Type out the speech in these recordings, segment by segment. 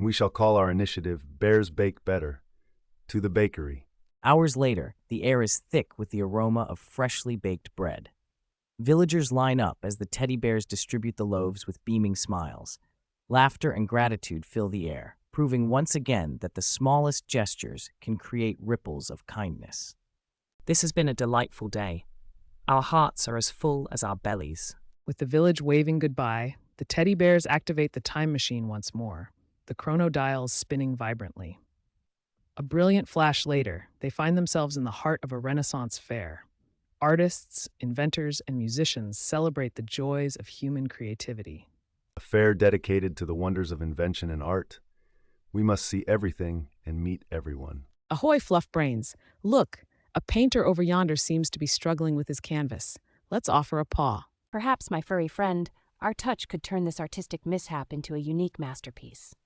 We shall call our initiative Bears Bake Better. To the bakery. Hours later, the air is thick with the aroma of freshly baked bread. Villagers line up as the teddy bears distribute the loaves with beaming smiles. Laughter and gratitude fill the air, proving once again that the smallest gestures can create ripples of kindness. This has been a delightful day. Our hearts are as full as our bellies. With the village waving goodbye, the teddy bears activate the time machine once more, the chronodials spinning vibrantly. A brilliant flash later, they find themselves in the heart of a Renaissance fair. Artists, inventors, and musicians celebrate the joys of human creativity. A fair dedicated to the wonders of invention and art. We must see everything and meet everyone. Ahoy, fluff brains! Look, a painter over yonder seems to be struggling with his canvas. Let's offer a paw. Perhaps, my furry friend, our touch could turn this artistic mishap into a unique masterpiece.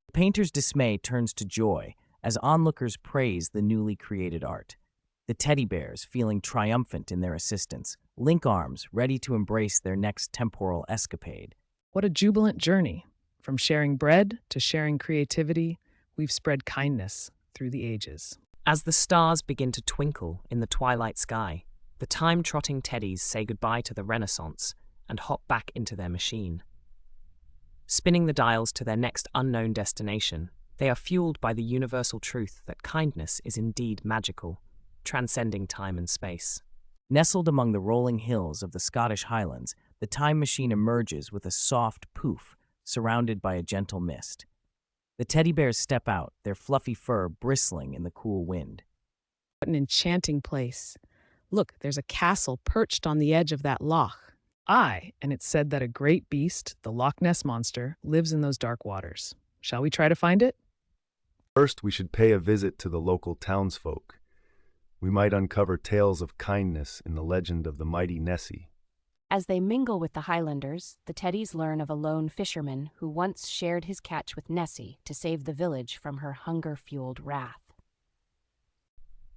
The painter's dismay turns to joy as onlookers praise the newly created art. The teddy bears, feeling triumphant in their assistance, link arms, ready to embrace their next temporal escapade. What a jubilant journey! From sharing bread to sharing creativity, we've spread kindness through the ages. As the stars begin to twinkle in the twilight sky, the time-trotting teddies say goodbye to the Renaissance and hop back into their machine. Spinning the dials to their next unknown destination, they are fueled by the universal truth that kindness is indeed magical, transcending time and space. Nestled among the rolling hills of the Scottish Highlands, the time machine emerges with a soft poof, surrounded by a gentle mist. The teddy bears step out, their fluffy fur bristling in the cool wind. What an enchanting place. Look, there's a castle perched on the edge of that loch. Aye, and it's said that a great beast, the Loch Ness Monster, lives in those dark waters. Shall we try to find it? First, we should pay a visit to the local townsfolk. We might uncover tales of kindness in the legend of the mighty Nessie. As they mingle with the Highlanders, the teddies learn of a lone fisherman who once shared his catch with Nessie to save the village from her hunger-fueled wrath.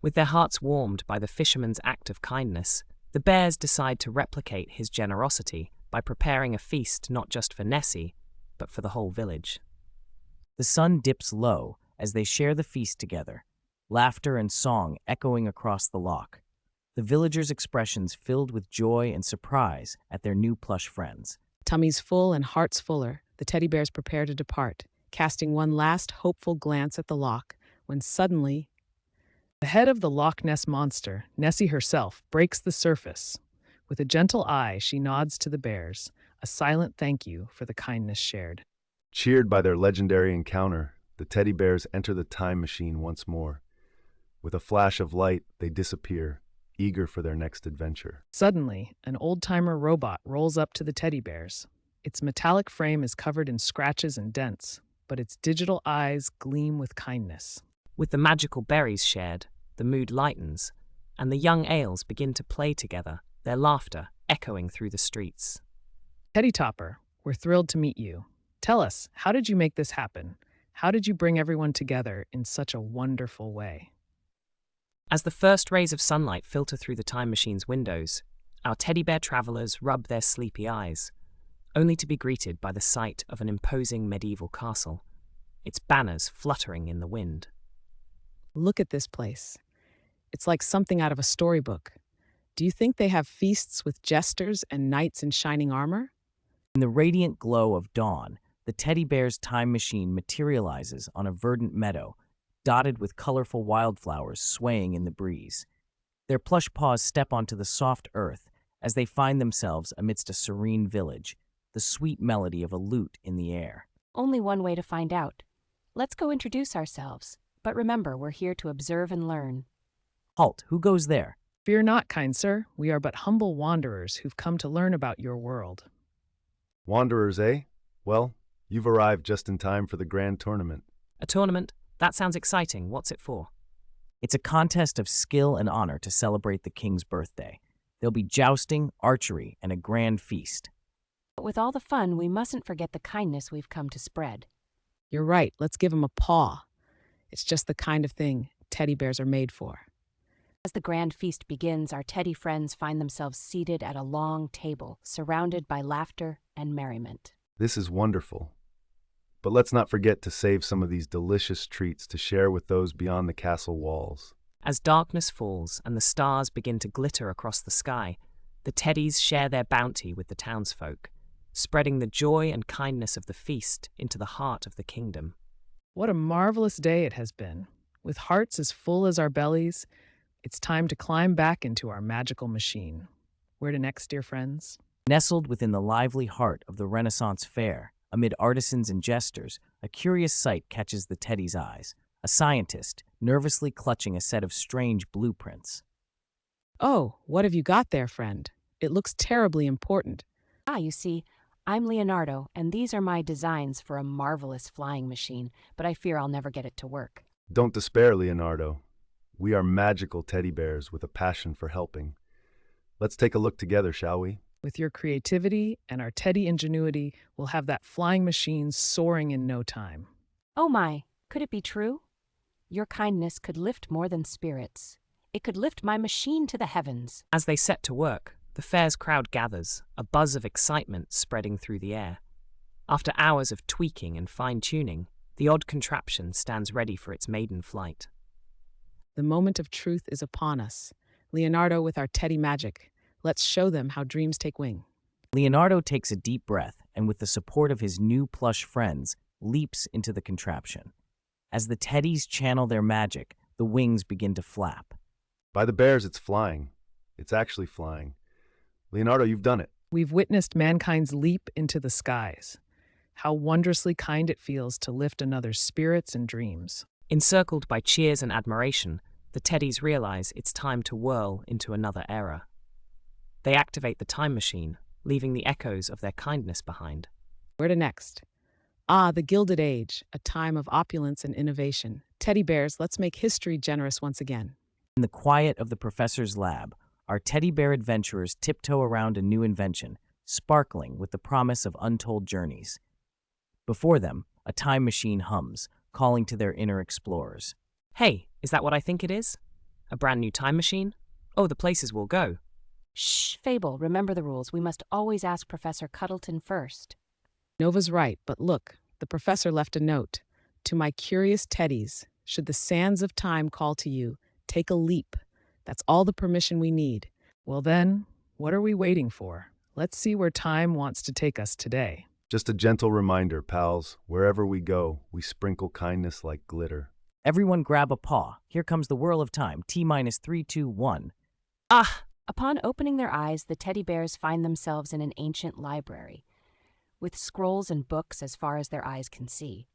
With their hearts warmed by the fisherman's act of kindness, the bears decide to replicate his generosity by preparing a feast not just for Nessie, but for the whole village. The sun dips low as they share the feast together, laughter and song echoing across the loch. The villagers' expressions filled with joy and surprise at their new plush friends. Tummies full and hearts fuller, the teddy bears prepare to depart, casting one last hopeful glance at the loch, when suddenly, the head of the Loch Ness Monster, Nessie herself, breaks the surface. With a gentle eye, she nods to the bears, a silent thank you for the kindness shared. Cheered by their legendary encounter, the teddy bears enter the time machine once more. With a flash of light, they disappear, eager for their next adventure. Suddenly, an old-timer robot rolls up to the teddy bears. Its metallic frame is covered in scratches and dents, but its digital eyes gleam with kindness. With the magical berries shared, the mood lightens, and the young ales begin to play together, their laughter echoing through the streets. Teddy Topper, we're thrilled to meet you. Tell us, how did you make this happen? How did you bring everyone together in such a wonderful way? As the first rays of sunlight filter through the time machine's windows, our teddy bear travelers rub their sleepy eyes, only to be greeted by the sight of an imposing medieval castle, its banners fluttering in the wind. Look at this place. It's like something out of a storybook. Do you think they have feasts with jesters and knights in shining armor? In the radiant glow of dawn, the teddy bear's time machine materializes on a verdant meadow, dotted with colorful wildflowers swaying in the breeze. Their plush paws step onto the soft earth as they find themselves amidst a serene village, the sweet melody of a lute in the air. Only one way to find out. Let's go introduce ourselves. But remember, we're here to observe and learn. Halt, who goes there? Fear not, kind sir. We are but humble wanderers who've come to learn about your world. Wanderers, eh? Well, you've arrived just in time for the grand tournament. A tournament? That sounds exciting. What's it for? It's a contest of skill and honor to celebrate the king's birthday. There'll be jousting, archery, and a grand feast. But with all the fun, we mustn't forget the kindness we've come to spread. You're right. Let's give him a paw. It's just the kind of thing teddy bears are made for. As the grand feast begins, our teddy friends find themselves seated at a long table, surrounded by laughter and merriment. This is wonderful. But let's not forget to save some of these delicious treats to share with those beyond the castle walls. As darkness falls and the stars begin to glitter across the sky, the teddies share their bounty with the townsfolk, spreading the joy and kindness of the feast into the heart of the kingdom. What a marvelous day it has been. With hearts as full as our bellies, it's time to climb back into our magical machine. Where to next, dear friends? Nestled within the lively heart of the Renaissance fair, amid artisans and jesters, a curious sight catches the teddy's eyes. A scientist, nervously clutching a set of strange blueprints. Oh, what have you got there, friend? It looks terribly important. You see, I'm Leonardo, and these are my designs for a marvelous flying machine, but I fear I'll never get it to work. Don't despair, Leonardo. We are magical teddy bears with a passion for helping. Let's take a look together, shall we? With your creativity and our teddy ingenuity, we'll have that flying machine soaring in no time. Oh my, could it be true? Your kindness could lift more than spirits. It could lift my machine to the heavens. As they set to work, the fair's crowd gathers, a buzz of excitement spreading through the air. After hours of tweaking and fine-tuning, the odd contraption stands ready for its maiden flight. The moment of truth is upon us. Leonardo with our teddy magic. Let's show them how dreams take wing. Leonardo takes a deep breath and, with the support of his new plush friends, leaps into the contraption. As the teddies channel their magic, the wings begin to flap. By the bears, it's flying. It's actually flying. Leonardo, you've done it. We've witnessed mankind's leap into the skies. How wondrously kind it feels to lift another's spirits and dreams. Encircled by cheers and admiration, the teddies realize it's time to whirl into another era. They activate the time machine, leaving the echoes of their kindness behind. Where to next? The Gilded Age, a time of opulence and innovation. Teddy bears, let's make history generous once again. In the quiet of the professor's lab, our teddy bear adventurers tiptoe around a new invention, sparkling with the promise of untold journeys. Before them, a time machine hums, calling to their inner explorers. Hey, is that what I think it is? A brand new time machine? Oh, the places we'll go. Shh, Fable, remember the rules. We must always ask Professor Cuddleton first. Nova's right, but look, the professor left a note. To my curious teddies, should the sands of time call to you, take a leap. That's all the permission we need. Well then, what are we waiting for? Let's see where time wants to take us today. Just a gentle reminder, pals. Wherever we go, we sprinkle kindness like glitter. Everyone grab a paw. Here comes the whirl of time. T-3, 2, 1. Upon opening their eyes, the teddy bears find themselves in an ancient library, with scrolls and books as far as their eyes can see.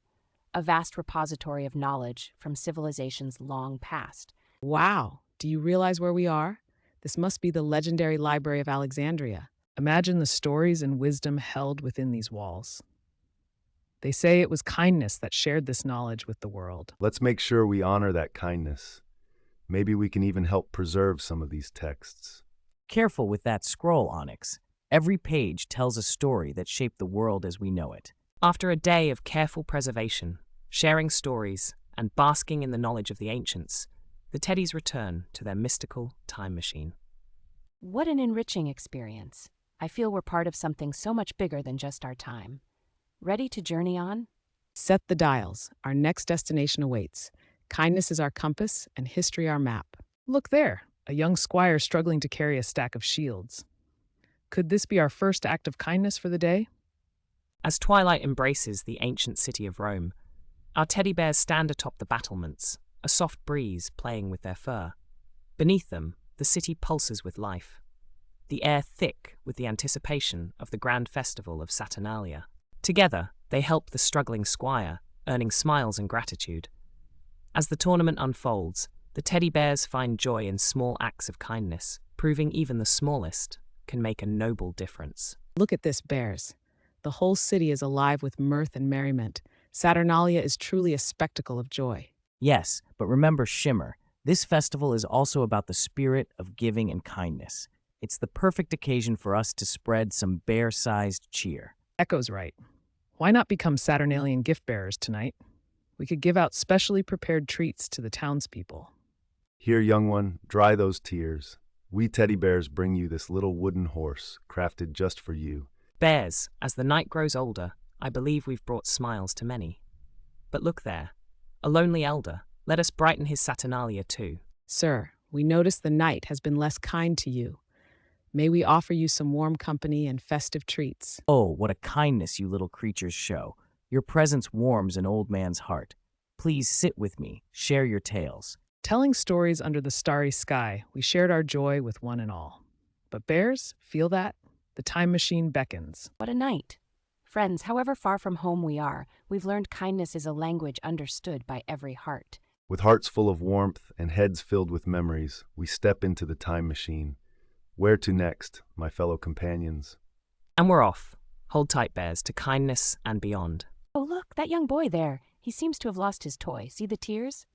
A vast repository of knowledge from civilizations long past. Wow, do you realize where we are? This must be the legendary Library of Alexandria. Imagine the stories and wisdom held within these walls. They say it was kindness that shared this knowledge with the world. Let's make sure we honor that kindness. Maybe we can even help preserve some of these texts. Careful with that scroll, Onyx. Every page tells a story that shaped the world as we know it. After a day of careful preservation, sharing stories, and basking in the knowledge of the ancients, the teddies return to their mystical time machine. What an enriching experience. I feel we're part of something so much bigger than just our time. Ready to journey on? Set the dials. Our next destination awaits. Kindness is our compass and history our map. Look there, a young squire struggling to carry a stack of shields. Could this be our first act of kindness for the day? As twilight embraces the ancient city of Rome, our teddy bears stand atop the battlements, a soft breeze playing with their fur. Beneath them, the city pulses with life, the air thick with the anticipation of the grand festival of Saturnalia. Together, they help the struggling squire, earning smiles and gratitude. As the tournament unfolds, the teddy bears find joy in small acts of kindness, proving even the smallest can make a noble difference. Look at this, bears. The whole city is alive with mirth and merriment. Saturnalia is truly a spectacle of joy. Yes, but remember Shimmer. This festival is also about the spirit of giving and kindness. It's the perfect occasion for us to spread some bear-sized cheer. Echo's right. Why not become Saturnalian gift bearers tonight? We could give out specially prepared treats to the townspeople. Here, young one, dry those tears. We teddy bears bring you this little wooden horse, crafted just for you. Bears, as the night grows older, I believe we've brought smiles to many. But look there, a lonely elder. Let us brighten his Saturnalia too. Sir, we notice the night has been less kind to you. May we offer you some warm company and festive treats? Oh, what a kindness you little creatures show. Your presence warms an old man's heart. Please sit with me, share your tales. Telling stories under the starry sky, we shared our joy with one and all. But bears, feel that? The time machine beckons. What a night. Friends, however far from home we are, we've learned kindness is a language understood by every heart. With hearts full of warmth and heads filled with memories, we step into the time machine. Where to next, my fellow companions? And we're off. Hold tight, bears, to kindness and beyond. Oh, look, that young boy there. He seems to have lost his toy. See the tears?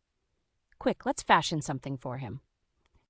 Quick, let's fashion something for him.